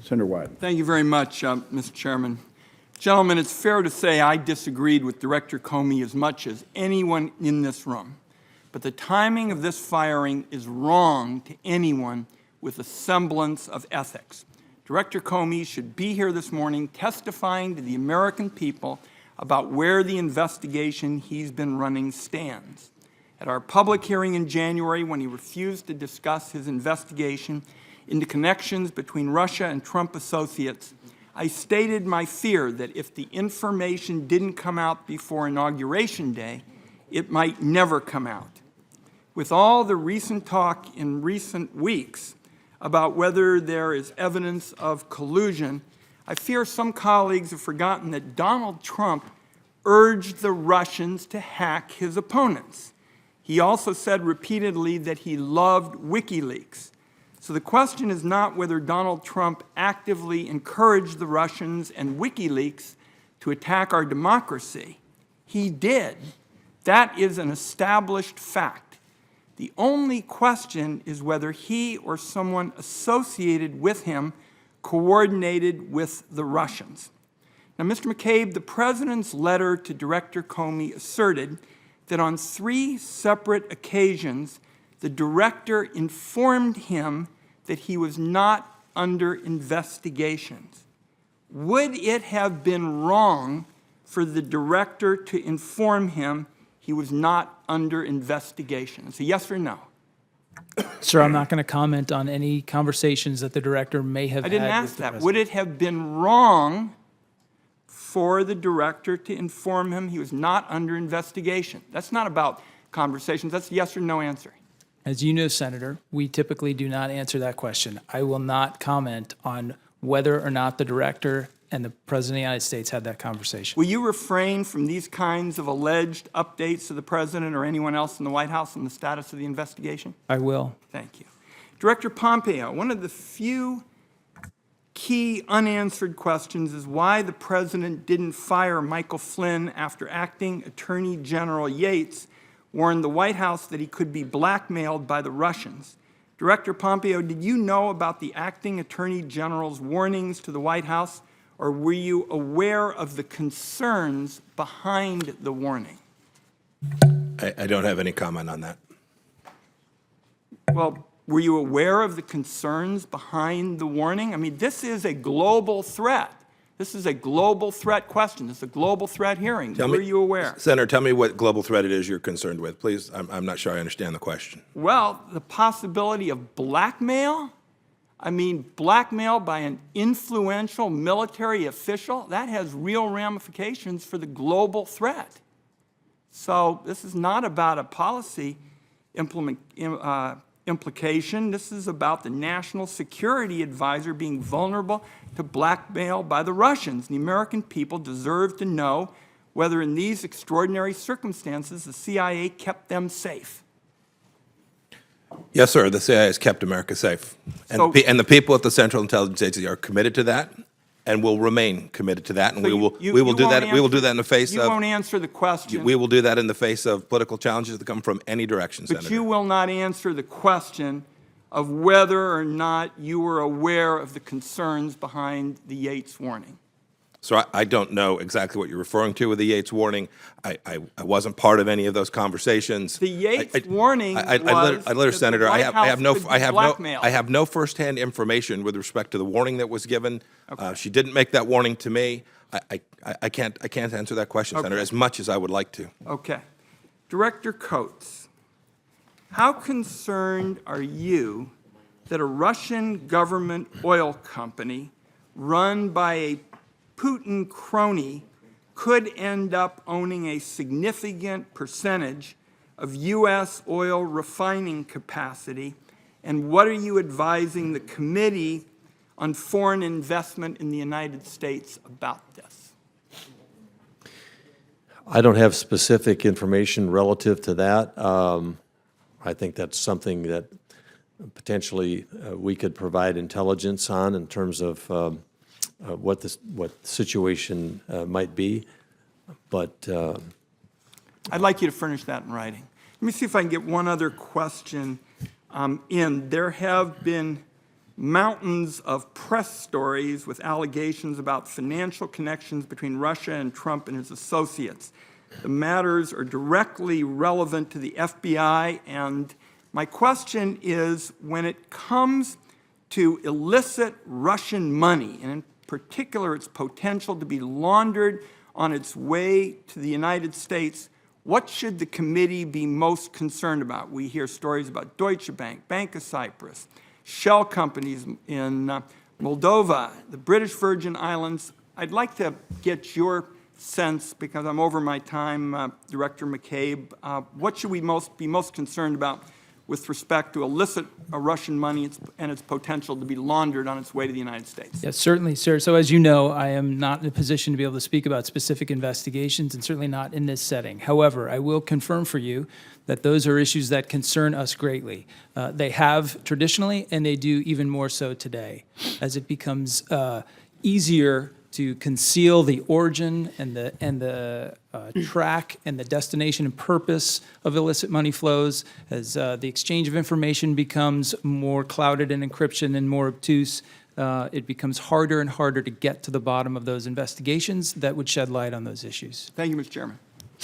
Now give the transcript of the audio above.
Senator Wyden. Thank you very much, Mr. Chairman. Gentlemen, it's fair to say I disagreed with Director Comey as much as anyone in this room. But the timing of this firing is wrong to anyone with a semblance of ethics. Director Comey should be here this morning testifying to the American people about where the investigation he's been running stands. At our public hearing in January, when he refused to discuss his investigation into connections between Russia and Trump associates, I stated my fear that if the information didn't come out before Inauguration Day, it might never come out. With all the recent talk in recent weeks about whether there is evidence of collusion, I fear some colleagues have forgotten that Donald Trump urged the Russians to hack his opponents. He also said repeatedly that he loved WikiLeaks. So the question is not whether Donald Trump actively encouraged the Russians and WikiLeaks to attack our democracy. He did. That is an established fact. The only question is whether he or someone associated with him coordinated with the Russians. Now, Mr. McCabe, the President's letter to Director Comey asserted that on 3 separate occasions, the Director informed him that he was not under investigations. Would it have been wrong for the Director to inform him he was not under investigation? It's a yes or no. Sir, I'm not going to comment on any conversations that the Director may have had. I didn't ask that. Would it have been wrong for the Director to inform him he was not under investigation? That's not about conversations. That's a yes or no answer. As you know, Senator, we typically do not answer that question. I will not comment on whether or not the Director and the President of the United States had that conversation. Will you refrain from these kinds of alleged updates to the President or anyone else in the White House on the status of the investigation? I will. Thank you. Director Pompeo, one of the few key unanswered questions is why the President didn't fire Michael Flynn after Acting Attorney General Yates warned the White House that he could be blackmailed by the Russians. Director Pompeo, did you know about the Acting Attorney General's warnings to the White House, or were you aware of the concerns behind the warning? I don't have any comment on that. Well, were you aware of the concerns behind the warning? I mean, this is a global threat. This is a global threat question. This is a global threat hearing. Were you aware? Senator, tell me what global threat it is you're concerned with, please. I'm not sure I understand the question. Well, the possibility of blackmail. I mean, blackmail by an influential military official, that has real ramifications for the global threat. So this is not about a policy implication. This is about the National Security Advisor being vulnerable to blackmail by the Russians. The American people deserve to know whether in these extraordinary circumstances the CIA kept them safe. Yes, sir. The CIA has kept America safe. And, and the people at the Central Intelligence Agency are committed to that and will remain committed to that. And So we will do that. We will do that in the face You of. won't answer the question. We will do that in the face of political challenges that come from any direction, But Senator. you will not answer the question of whether or not you were aware of the concerns behind the Yates warning. So I don't know exactly what you're referring to with the Yates warning. I wasn't part of any of those conversations. The Yates warning was that Senator, I have no firsthand information with respect to the warning that was given. Okay. She didn't make that warning to me. I can't answer that question, Senator, as much as I would like to. Okay. Director Coates, how concerned are you that a Russian government oil company run by a Putin crony could end up owning a significant percentage of U.S. oil refining capacity? And what are you advising the Committee on Foreign Investment in the United States about this? I don't have specific information relative to that. I think that's something that potentially we could provide intelligence on in terms of what the situation might be, but I'd like you to furnish that in writing. Let me see if I can get one other question in. There have been mountains of press stories with allegations about financial connections between Russia and Trump and his associates. The matters are directly relevant to the FBI, and my question is, when it comes to illicit Russian money, and in particular its potential to be laundered on its way to the United States, what should the committee be most concerned about? We hear stories about Deutsche Bank, Bank of Cyprus, shell companies in Moldova, the British Virgin Islands. I'd like to get your sense, because I'm over my time, Director McCabe, what should we be most concerned about with respect to illicit Russian money and its potential to be laundered on its way to the United States? Yes, certainly, sir. So as you know, I am not in a position to be able to speak about specific investigations, and certainly not in this setting. However, I will confirm for you that those are issues that concern us greatly. They have traditionally, and they do even more so today, as it becomes easier to conceal the origin and the track and the destination and purpose of illicit money flows, as the exchange of information becomes more clouded in encryption and more obtuse. It becomes harder and harder to get to the bottom of those investigations that would shed light on those issues. Thank you, Mr. Chairman.